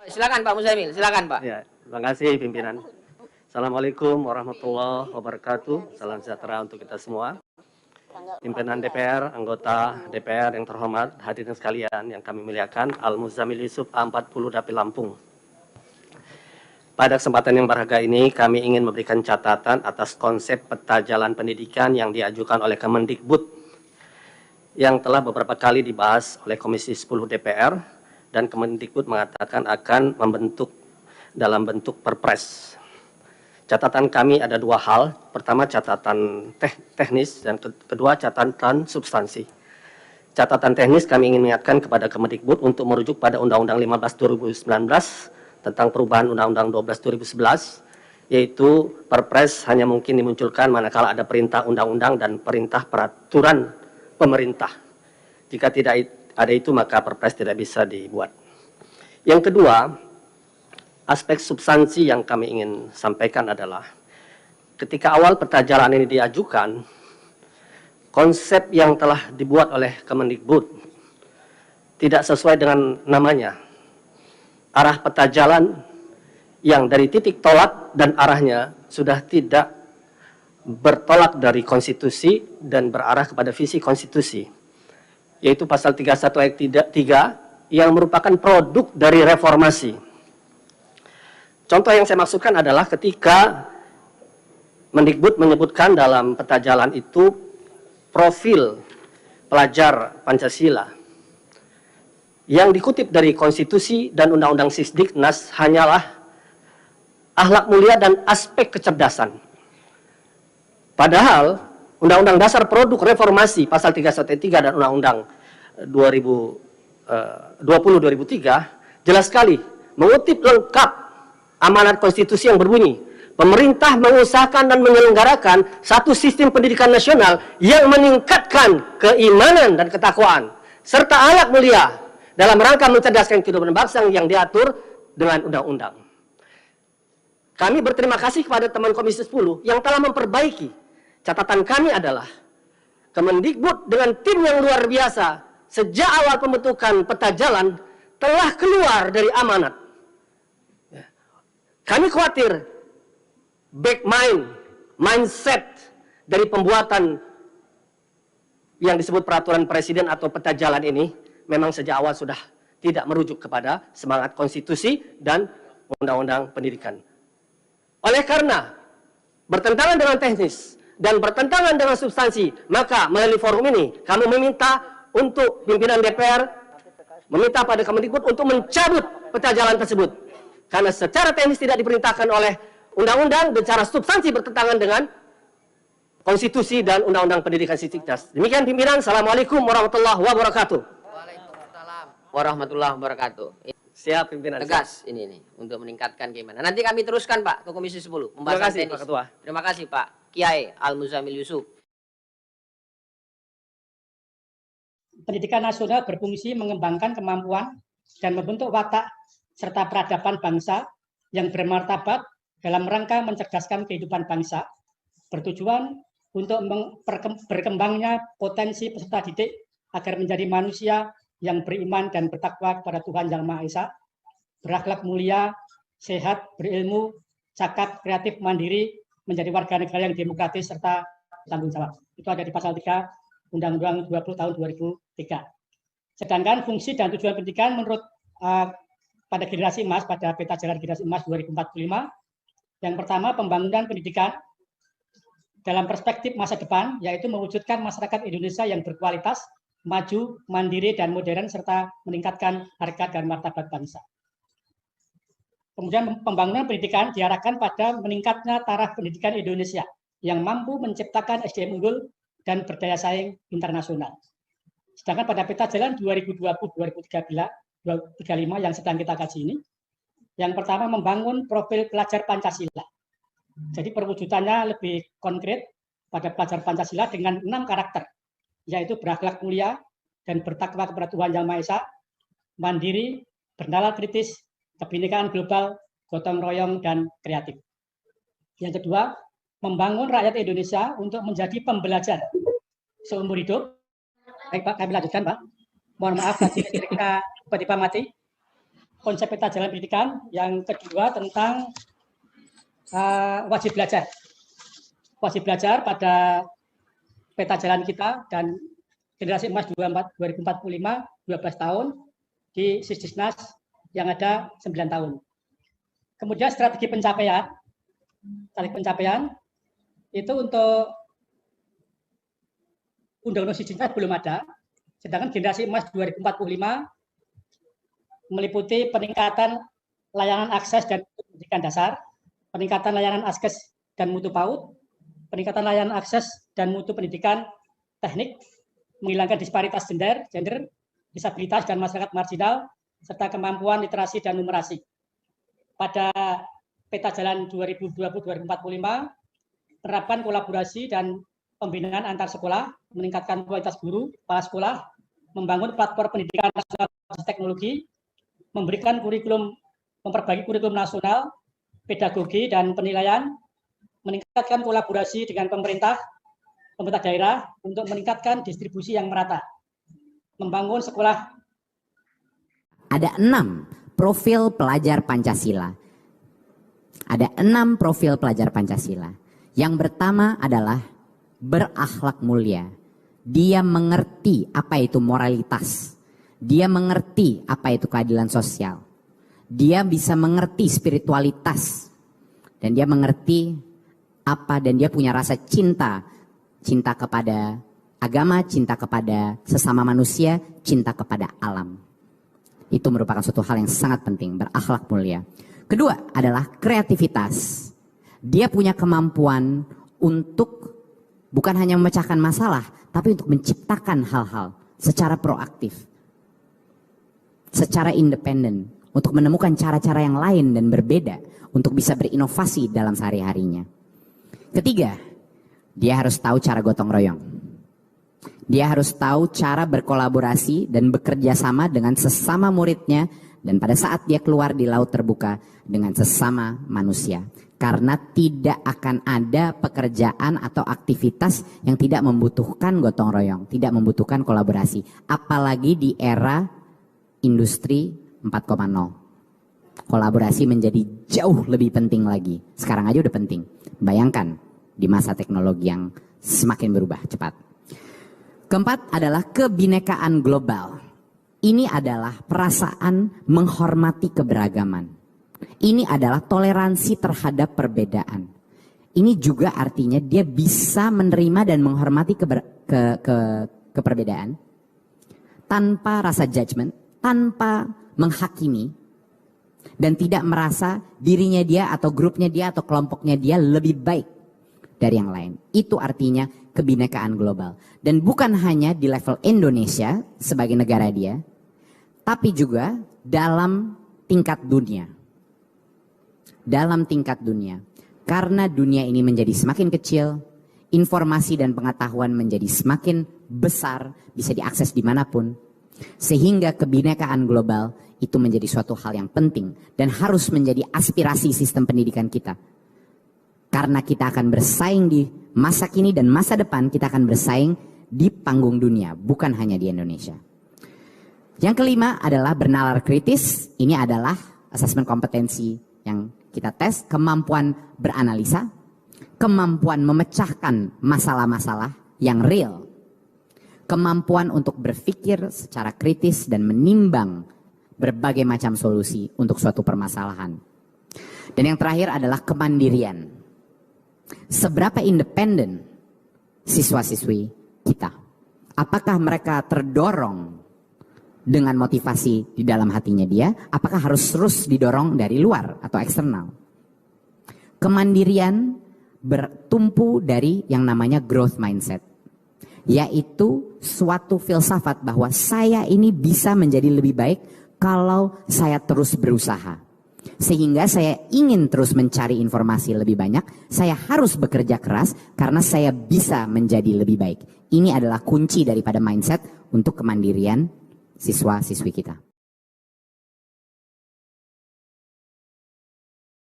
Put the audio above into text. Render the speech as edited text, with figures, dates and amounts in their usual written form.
Silakan Pak Muzamil, silakan Pak. Ya, terima kasih pimpinan. Assalamualaikum warahmatullahi wabarakatuh. Salam sejahtera untuk kita semua. Pimpinan DPR, anggota DPR yang terhormat, hadirin sekalian yang kami muliakan, Al-Muzamil Yusuf A40 Dapil Lampung. Pada kesempatan yang berharga ini, kami ingin memberikan catatan atas konsep peta jalan pendidikan yang diajukan oleh Kemendikbud yang telah beberapa kali dibahas oleh Komisi 10 DPR dan Kemendikbud mengatakan akan membentuk dalam bentuk perpres. Catatan kami ada dua hal. Pertama, catatan teknis dan kedua, catatan substansi. Catatan teknis kami ingin mengingatkan kepada Kemendikbud untuk merujuk pada Undang-Undang 15/2019 tentang perubahan Undang-Undang 12/2011, yaitu perpres hanya mungkin dimunculkan manakala ada perintah undang-undang dan perintah peraturan pemerintah. Jika tidak ada itu, maka perpres tidak bisa dibuat. Yang kedua, aspek substansi yang kami ingin sampaikan adalah ketika awal peta jalan ini diajukan, konsep yang telah dibuat oleh Kemendikbud tidak sesuai dengan namanya. Arah peta jalan yang dari titik tolak dan arahnya sudah tidak bertolak dari konstitusi dan berarah kepada visi konstitusi, yaitu pasal 31 ayat 3 yang merupakan produk dari reformasi. Contoh yang saya maksudkan adalah ketika Mendikbud menyebutkan dalam peta jalan itu profil pelajar Pancasila. Yang dikutip dari konstitusi dan undang-undang Sisdiknas hanyalah akhlak mulia dan aspek kecerdasan. Padahal Undang-Undang Dasar Produk Reformasi pasal 31 dan Undang-Undang 2020/2003 jelas sekali mengutip lengkap amanat konstitusi yang berbunyi, pemerintah mengusahakan dan menyelenggarakan satu sistem pendidikan nasional yang meningkatkan keimanan dan ketakwaan serta akhlak mulia dalam rangka mencerdaskan kehidupan bangsa yang diatur dengan undang-undang. Kami berterima kasih kepada teman Komisi 10 yang telah memperbaiki. Catatan kami adalah Kemendikbud dengan tim yang luar biasa sejak awal pembentukan peta jalan telah keluar dari amanat. Kami khawatir mindset dari pembuatan yang disebut peraturan presiden atau peta jalan ini memang sejak awal sudah tidak merujuk kepada semangat konstitusi dan undang-undang pendidikan. Oleh karena bertentangan dengan teknis dan bertentangan dengan substansi, maka melalui forum ini kami meminta untuk pimpinan DPR meminta pada Kemendikbud untuk mencabut peta jalan tersebut. Karena secara teknis tidak diperintahkan oleh undang-undang dan secara substansi bertentangan dengan konstitusi dan undang-undang pendidikan Sisdiknas. Demikian pimpinan. Assalamualaikum warahmatullahi wabarakatuh. Warahmatullahi wabarakatuh. Siap pimpinan. Tegas ini untuk meningkatkan keimanan. Nanti kami teruskan Pak ke Komisi 10 pembahasan teknis. Pak Ketua. Terima kasih Pak Kiai Al-Muzamil Yusuf. Pendidikan nasional berfungsi mengembangkan kemampuan dan membentuk watak serta peradaban bangsa yang bermartabat dalam rangka mencerdaskan kehidupan bangsa, bertujuan untuk berkembangnya potensi peserta didik agar menjadi manusia yang beriman dan bertakwa kepada Tuhan Yang Maha Esa, berakhlak mulia, sehat, berilmu, cakap, kreatif, mandiri, menjadi warga negara yang demokratis serta bertanggung jawab. Itu ada di pasal 3 Undang-Undang 20 tahun 2003. Sedangkan fungsi dan tujuan pendidikan menurut pada generasi emas, pada peta jalan generasi emas 2045, yang pertama pembangunan pendidikan dalam perspektif masa depan, yaitu mewujudkan masyarakat Indonesia yang berkualitas, maju, mandiri, dan modern, serta meningkatkan harkat dan martabat bangsa. Kemudian pembangunan pendidikan diarahkan pada meningkatnya taraf pendidikan Indonesia yang mampu menciptakan SDM unggul dan berdaya saing internasional. Sedangkan pada peta jalan 2020-2035 yang sedang kita kaji ini, yang pertama membangun profil pelajar Pancasila. Jadi perwujudannya lebih konkret pada pelajar Pancasila dengan 6 karakter, yaitu berakhlak mulia dan bertakwa kepada Tuhan Yang Maha Esa, mandiri, bernalar kritis, kebinekaan global, gotong royong, dan kreatif. Yang kedua, membangun rakyat Indonesia untuk menjadi pembelajar seumur hidup. Baik Pak, kami lanjutkan Pak. Mohon maaf tadi ketika tiba-tiba mati. konsep peta jalan pendidikan. Yang kedua tentang wajib belajar. Wajib belajar pada peta jalan kita dan generasi emas 2045, 12 tahun, di Sisdiknas yang ada 9 tahun. Kemudian strategi pencapaian. Strategi pencapaian itu untuk Undang-Undang Sisdiknas belum ada, sedangkan generasi emas 2045 meliputi peningkatan layanan akses dan pendidikan dasar, peningkatan layanan akses dan mutu PAUD, peningkatan layanan akses dan mutu pendidikan teknik, menghilangkan disparitas gender, disabilitas dan masyarakat marginal, serta kemampuan literasi dan numerasi. Pada peta jalan 2020-2045, penerapan kolaborasi dan pembinaan antar sekolah, meningkatkan kualitas guru, kepala sekolah, membangun platform pendidikan nasional teknologi, memberikan kurikulum, memperbaiki kurikulum nasional, pedagogi dan penilaian, meningkatkan kolaborasi dengan pemerintah daerah untuk meningkatkan distribusi yang merata, membangun sekolah. Ada 6 profil pelajar Pancasila. Ada 6 profil pelajar Pancasila. Yang pertama adalah berakhlak mulia. Dia mengerti apa itu moralitas. Dia mengerti apa itu keadilan sosial. Dia bisa mengerti spiritualitas. Dan dia mengerti apa, dan dia punya rasa cinta. Cinta kepada agama, cinta kepada sesama manusia, cinta kepada alam. Itu merupakan suatu hal yang sangat penting, berakhlak mulia. Kedua adalah kreativitas. Dia punya kemampuan untuk bukan hanya memecahkan masalah, tapi untuk menciptakan hal-hal secara proaktif, secara independen, untuk menemukan cara-cara yang lain dan berbeda, untuk bisa berinovasi dalam sehari-harinya. Ketiga, dia harus tahu cara gotong royong. Dia harus tahu cara berkolaborasi dan bekerja sama dengan sesama muridnya, dan pada saat dia keluar di laut terbuka dengan sesama manusia. Karena tidak akan ada pekerjaan atau aktivitas yang tidak membutuhkan gotong royong, tidak membutuhkan kolaborasi. Apalagi di era industri 4.0. Kolaborasi menjadi jauh lebih penting lagi. Sekarang aja udah penting. Bayangkan di masa teknologi yang semakin berubah cepat. Keempat adalah kebinekaan global. Ini adalah perasaan menghormati keberagaman. Ini adalah toleransi terhadap perbedaan. Ini juga artinya dia bisa menerima dan menghormati keperbedaan tanpa rasa judgment, tanpa menghakimi, dan tidak merasa dirinya dia atau grupnya dia atau kelompoknya dia lebih baik dari yang lain. Itu artinya kebinekaan global. Dan bukan hanya di level Indonesia sebagai negara dia, tapi juga dalam tingkat dunia. Dalam tingkat dunia. Karena dunia ini menjadi semakin kecil, informasi dan pengetahuan menjadi semakin besar, bisa diakses dimanapun. Sehingga kebinekaan global itu menjadi suatu hal yang penting dan harus menjadi aspirasi sistem pendidikan kita. Karena kita akan bersaing di masa kini dan masa depan, kita akan bersaing di panggung dunia, bukan hanya di Indonesia. Yang kelima adalah bernalar kritis. Ini adalah asesmen kompetensi yang kita tes, kemampuan beranalisa, kemampuan memecahkan masalah-masalah yang real, kemampuan untuk berpikir secara kritis dan menimbang berbagai macam solusi untuk suatu permasalahan. Dan yang terakhir adalah kemandirian. Seberapa independen siswa-siswi kita? Apakah mereka terdorong dengan motivasi di dalam hatinya dia? Apakah harus terus didorong dari luar atau eksternal? Kemandirian bertumpu dari yang namanya growth mindset, yaitu suatu filsafat bahwa saya ini bisa menjadi lebih baik kalau saya terus berusaha. Sehingga saya ingin terus mencari informasi lebih banyak, saya harus bekerja keras karena saya bisa menjadi lebih baik. Ini adalah kunci daripada mindset untuk kemandirian siswa-siswi kita.